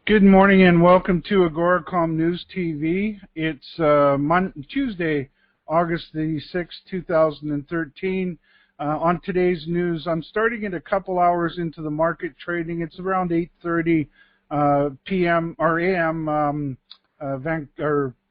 Good morning and welcome to AGORACOM News TV. It's Tuesday, August the 6th, 2013. On today's news, I'm starting it a couple hours into the market trading. It's around 8:30 p.m. or a.m.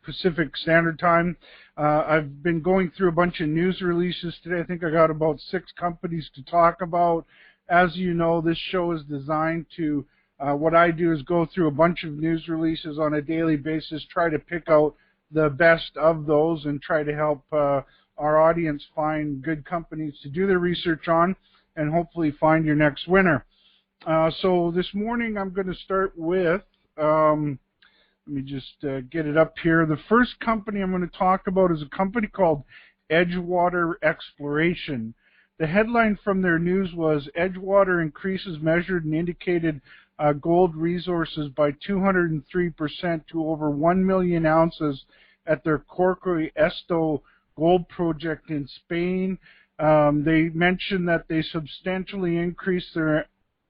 Pacific Standard Time. I've been going through a bunch of news releases today. I think I got about 6 companies to talk about. As you know, this show is designed to what I do is go through a bunch of news releases on a daily basis, try to pick out the best of those and try to help our audience find good companies to do their research on and hopefully find your next winner. So this morning I'm going to start with, let me just get it up here. The first company I'm going to talk about is a company called Edgewater Exploration. The headline from their news was Edgewater increases measured and indicated gold resources by 203% to over 1 million ounces at their Corvus Gold project in Spain. They mentioned that they substantially increased their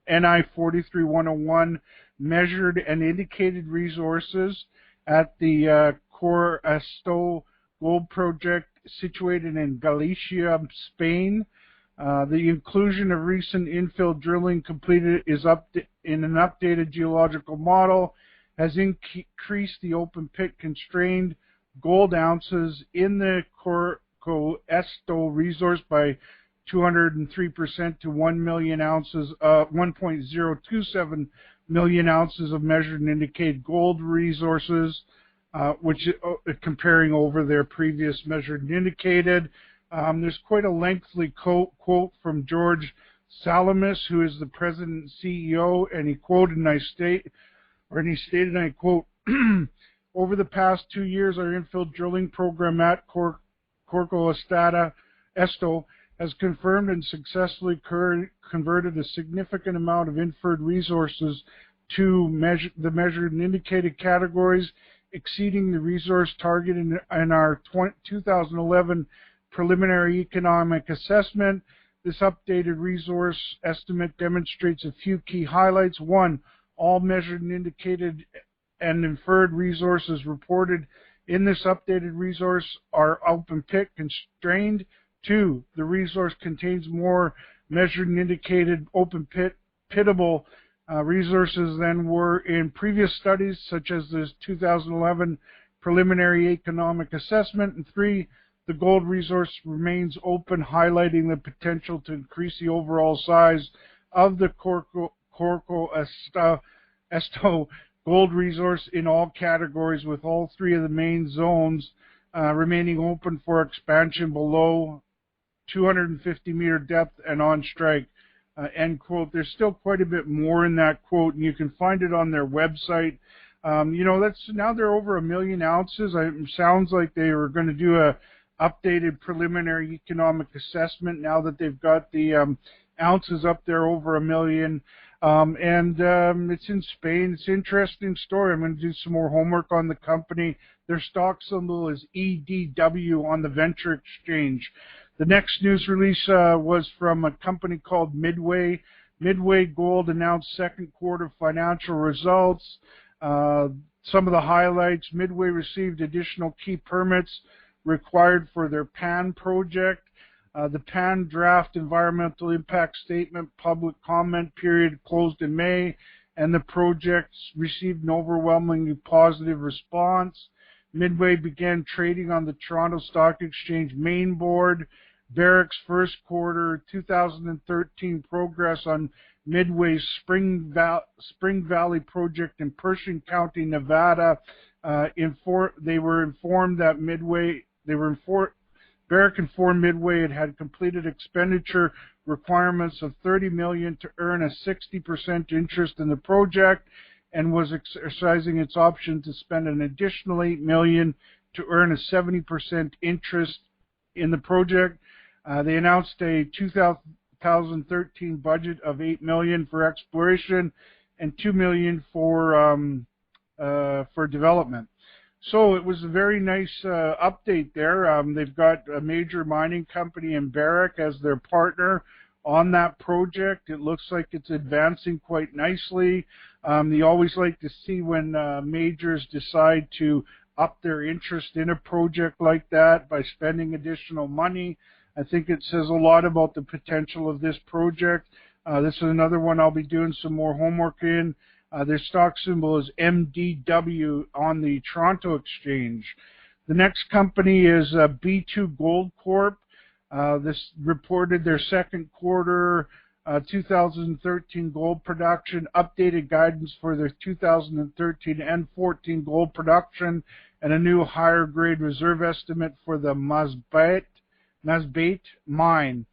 NI 43101 measured and indicated resources at the Corvus Gold project situated in Galicia, Spain. The inclusion of recent infill drilling completed is in an updated geological model has increased the open pit constrained gold ounces in the Corvus resource by 203% to 1 million ounces, 1.027 million ounces of measured and indicated gold resources, which comparing over their previous measured and indicated. There's quite a lengthy quote from George Salamis, who is the president and CEO, and he quoted, and he stated, and I quote, over the past 2 years, our infill drilling program at Corvus has confirmed and successfully converted a significant amount of inferred resources to the measured and indicated categories, exceeding the resource target in our 2011 preliminary economic assessment. This updated resource estimate demonstrates a few key highlights. 1, all measured and indicated and inferred resources reported in this updated resource are open pit constrained. 2, the resource contains more measured and indicated open pitable resources than were in previous studies, such as this 2011 preliminary economic assessment. And 3, the gold resource remains open, highlighting the potential to increase the overall size of the Corvus gold resource in all categories, with all 3 of the main zones remaining open for expansion below 250-meter depth and on strike. End quote. There's still quite a bit more in that quote, and you can find it on their website. You know, now they're over 1 million ounces. It sounds like they were going to do a updated preliminary economic assessment now that they've got the ounces up there over 1 million. It's in Spain. It's an interesting story. I'm going to do some more homework on the company. Their stock symbol is EDW on the Venture Exchange. The next news release was from a company called Midway. Midway Gold announced second quarter financial results. Some of the highlights: Midway received additional key permits required for their PAN project. The PAN draft environmental impact statement public comment period closed in May, and the project received an overwhelmingly positive response. Midway began trading on the Toronto Stock Exchange main board. Barrick's first quarter 2013 progress on Midway's Spring Valley project in Pershing County, Nevada. Barrick informed Midway it had completed expenditure requirements of $30 million to earn a 60% interest in the project, and was exercising its option to spend an additional $8 million to earn a 70% interest in the project. They announced a 2013 budget of $8 million for exploration and $2 million for development. So it was a very nice update there. They've got a major mining company in Barrick as their partner on that project. It looks like it's advancing quite nicely. You always like to see when majors decide to up their interest in a project like that by spending additional money. I think it says a lot about the potential of this project. This is another one I'll be doing some more homework in. Their stock symbol is MDW on the Toronto Exchange. The next company is B2Gold Corp. This reported their second quarter 2013 gold production, updated guidance for their 2013 and 14 gold production, and a new higher grade reserve estimate for the Masbate mine.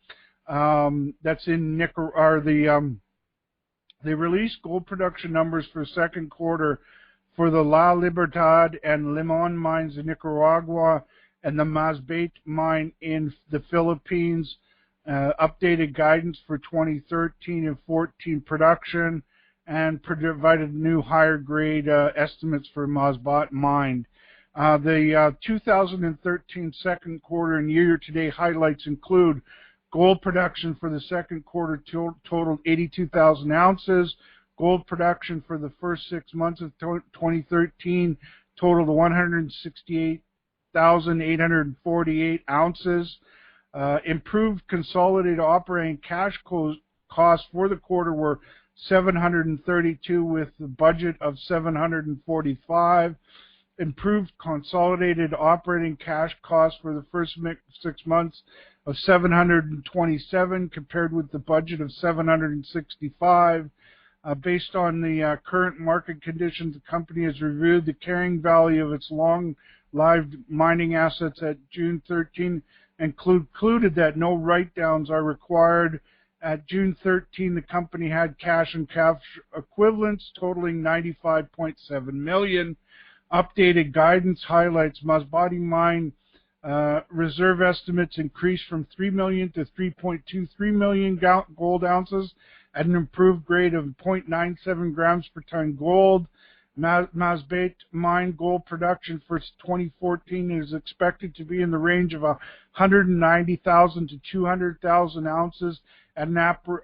That's in Nicaragua. They released gold production numbers for second quarter for the La Libertad and Limon mines in Nicaragua and the Masbate mine in the Philippines. Updated guidance for 2013 and 14 production, and provided new higher grade estimates for Masbate mine. The 2013 second quarter and year-to-date highlights include gold production for the second quarter totaled 82,000 ounces. Gold production for the first 6 months of 2013 totaled 168,848 ounces. Improved consolidated operating cash costs for the quarter were $732 with the budget of $745. Improved consolidated operating cash costs for the first 6 months of $727 compared with the budget of $765. Based on the current market conditions, the company has reviewed the carrying value of its long-lived mining assets at June 13 and concluded that no write-downs are required. At June 13, the company had cash and cash equivalents totaling $95.7 million. Updated guidance highlights Masbate mine reserve estimates increased from 3 million to 3.23 million gold ounces at an improved grade of 0.97 grams per ton gold. Masbate mine gold production for 2014 is expected to be in the range of 190,000 to 200,000 ounces at an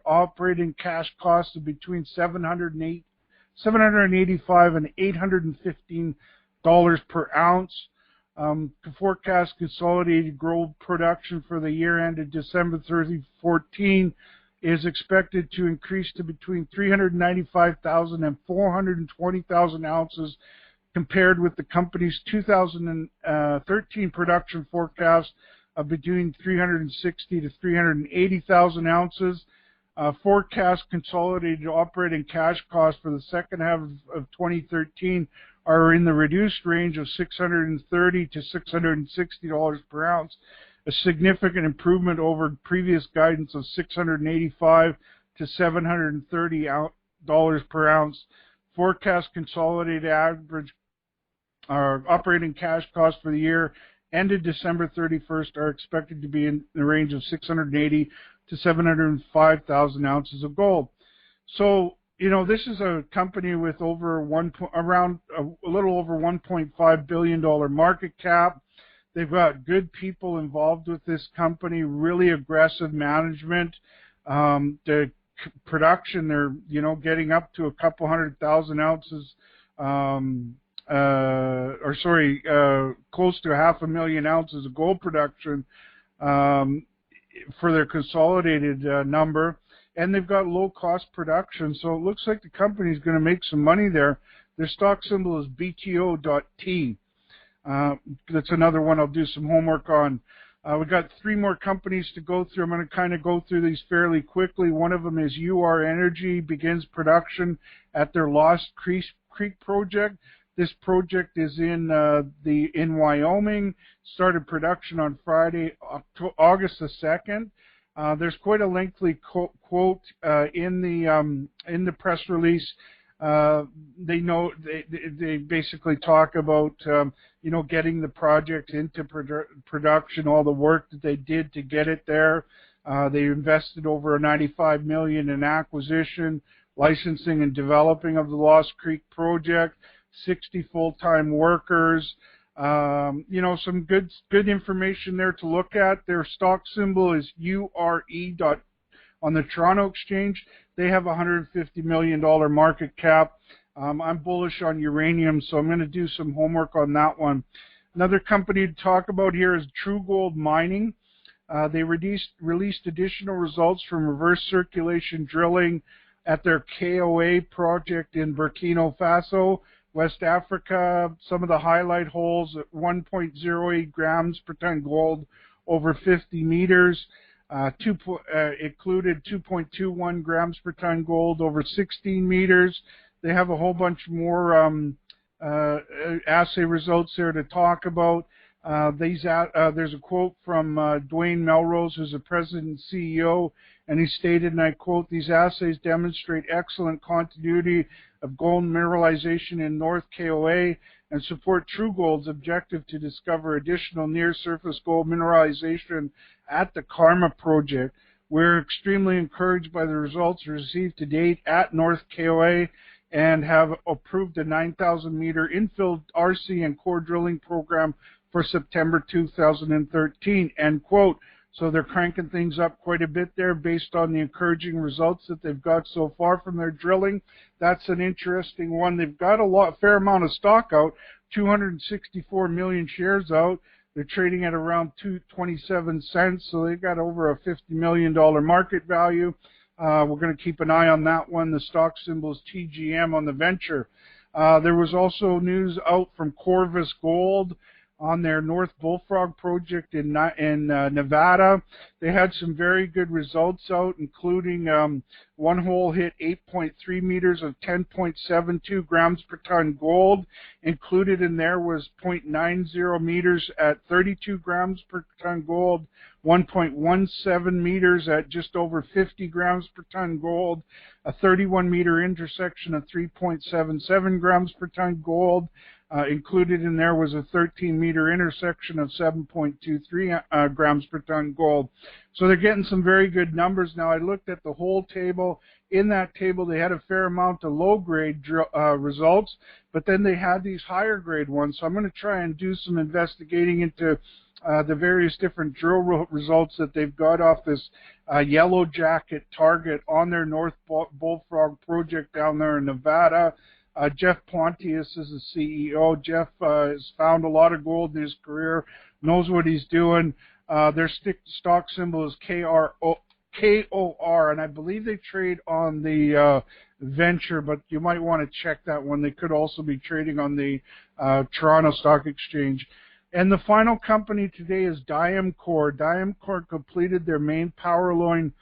operating cash cost of between $785 and $815 per ounce. Forecast consolidated gold production for the year ended December 2014 is expected to increase to between 395,000 and 420,000 ounces compared with the company's 2013 production forecast of between 360 to 380,000 ounces. Forecast consolidated operating cash costs for the second half of 2013 are in the reduced range of $630 to $660 per ounce, a significant improvement over previous guidance of $685 to $730 per ounce. Forecast consolidated average operating cash costs for the year ended December 31st are expected to be in the range of 680 to 705,000 ounces of gold. So, you know, this is a company with over a little over $1.5 billion market cap. They've got good people involved with this company, really aggressive management. The production, they're, you know, getting up to a couple 100,000 ounces, close to 500,000 ounces of gold production for their consolidated number. And they've got low-cost production, so it looks like the company is going to make some money there. Their stock symbol is BTO.T. That's another one I'll do some homework on. We've got 3 more companies to go through. I'm going to kind of go through these fairly quickly. One of them is UR Energy, begins production at their Lost Creek project. This project is in Wyoming. Started production on Friday, August the 2nd. There's quite a lengthy quote in the press release. They basically talk about you know, getting the project into production, all the work that they did to get it there. They invested over $95 million in acquisition, licensing, and developing of the Lost Creek project. 60 full-time workers. You know, some good information there to look at. Their stock symbol is URE. on the Toronto Exchange. They have a $150 million market cap. I'm bullish on uranium, so I'm going to do some homework on that one. Another company to talk about here is TruGold Mining. They released additional results from reverse circulation drilling at their KOA project in Burkina Faso, West Africa. Some of the highlight holes at 1.08 grams per ton gold over 50 meters. Included 2.21 grams per ton gold over 16 meters. They have a whole bunch more assay results there to talk about. There's a quote from Dwayne Melrose, who's the president and CEO, and he stated, and I quote, "These assays demonstrate excellent continuity of gold mineralization in North KOA and support TruGold's objective to discover additional near-surface gold mineralization at the Karma project. We're extremely encouraged by the results received to date at North KOA and have approved a 9,000-meter infill RC and core drilling program for September 2013, end quote. So they're cranking things up quite a bit there based on the encouraging results that they've got so far from their drilling. That's an interesting one. They've got a fair amount of stock out, 264 million shares out. They're trading at around 27 cents, so they've got over a $50 million market value. We're going to keep an eye on that one. The stock symbol is TGM on the venture. There was also news out from Corvus Gold on their North Bullfrog project in Nevada. They had some very good results out, including one hole hit 8.3 meters of 10.72 grams per ton gold. Included in there was 0.90 meters at 32 grams per ton gold, 1.17 meters at just over 50 grams per ton gold, a 31-meter intersection of 3.77 grams per ton gold. Included in there was a 13-meter intersection of 7.23 grams per ton gold. So they're getting some very good numbers. Now, I looked at the whole table. In that table, they had a fair amount of low-grade results, but then they had these higher-grade ones. So I'm going to try and do some investigating into the various different drill results that they've got off this Yellow Jacket target on their North Bullfrog project down there in Nevada. Jeff Pontius is the CEO. Jeff has found a lot of gold in his career, knows what he's doing. Their stock symbol is KOR, and I believe they trade on the venture, but you might want to check that one. They could also be trading on the Toronto Stock Exchange. And the final company today is Diamcor. Diamcor completed their main power line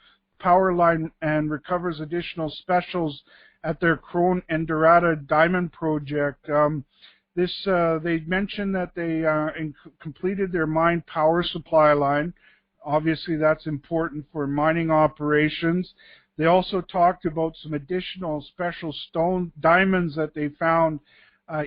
and recovers additional specials at their Crone and Dorada diamond project. They mentioned that they completed their mine power supply line. Obviously, that's important for mining operations. They also talked about some additional special stone diamonds that they found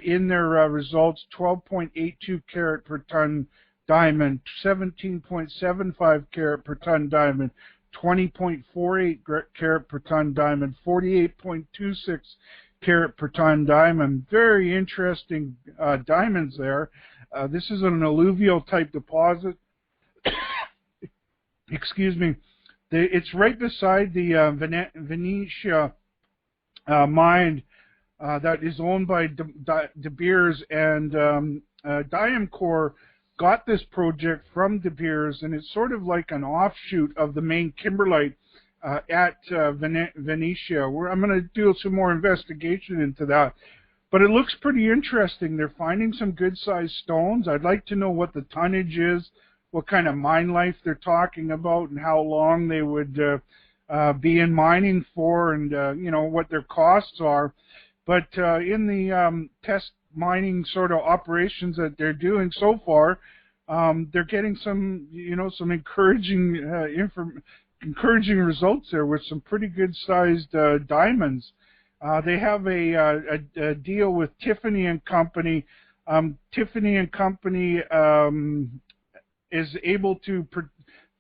in their results: 12.82 carat per ton diamond, 17.75 carat per ton diamond, 20.48 carat per ton diamond, 48.26 carat per ton diamond. Very interesting diamonds there. This is an alluvial type deposit. Excuse me. It's right beside the Venetia mine that is owned by De Beers, and Diamcor got this project from De Beers, and it's sort of like an offshoot of the main kimberlite at Venetia. I'm going to do some more investigation into that, but it looks pretty interesting. They're finding some good-sized stones. I'd like to know what the tonnage is, what kind of mine life they're talking about, and how long they would be in mining for, and what their costs are. But in the test mining sort of operations that they're doing so far, they're getting some encouraging results there with some pretty good sized diamonds. They have a deal with Tiffany and Company. Tiffany and Company is able to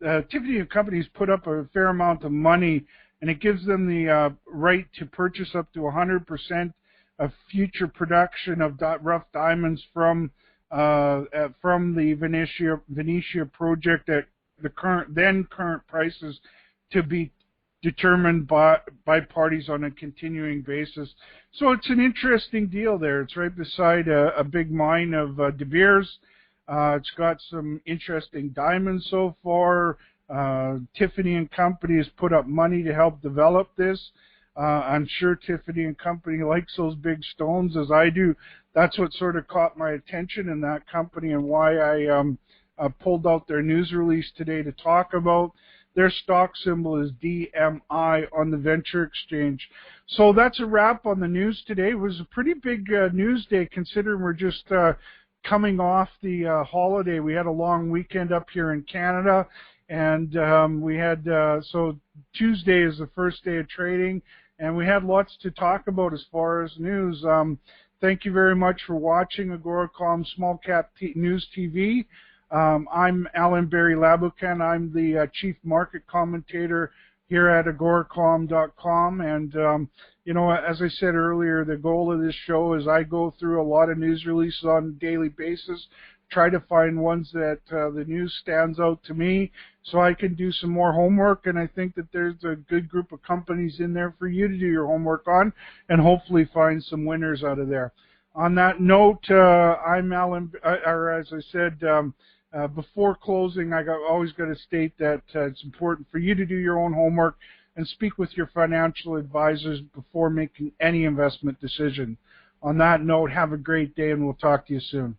Tiffany and Company's put up a fair amount of money, and it gives them the right to purchase up to 100% of future production of rough diamonds from the Venetia project at the current prices to be determined by parties on a continuing basis. So it's an interesting deal there. It's right beside a big mine of De Beers. It's got some interesting diamonds so far. Tiffany and Company has put up money to help develop this. I'm sure Tiffany and Company likes those big stones as I do. That's what sort of caught my attention in that company and why I pulled out their news release today to talk about. Their stock symbol is DMI on the Venture Exchange. So that's a wrap on the news today. It was a pretty big news day considering we're just coming off the holiday. We had a long weekend up here in Canada, and we had, so Tuesday is the first day of trading, and we had lots to talk about as far as news. Thank you very much for watching AGORACOM Small Cap News TV. I'm Alan Barry Labucan. I'm the Chief Market Commentator here at agoracom.com. And, you know, as I said earlier, the goal of this show is I go through a lot of news releases on a daily basis, try to find ones that the news stands out to me so I can do some more homework. And I think that there's a good group of companies in there for you to do your homework on and hopefully find some winners out of there. On that note, I'm Alan, or as I said, before closing, always got to state that it's important for you to do your own homework and speak with your financial advisors before making any investment decision. On that note, have a great day, and we'll talk to you soon.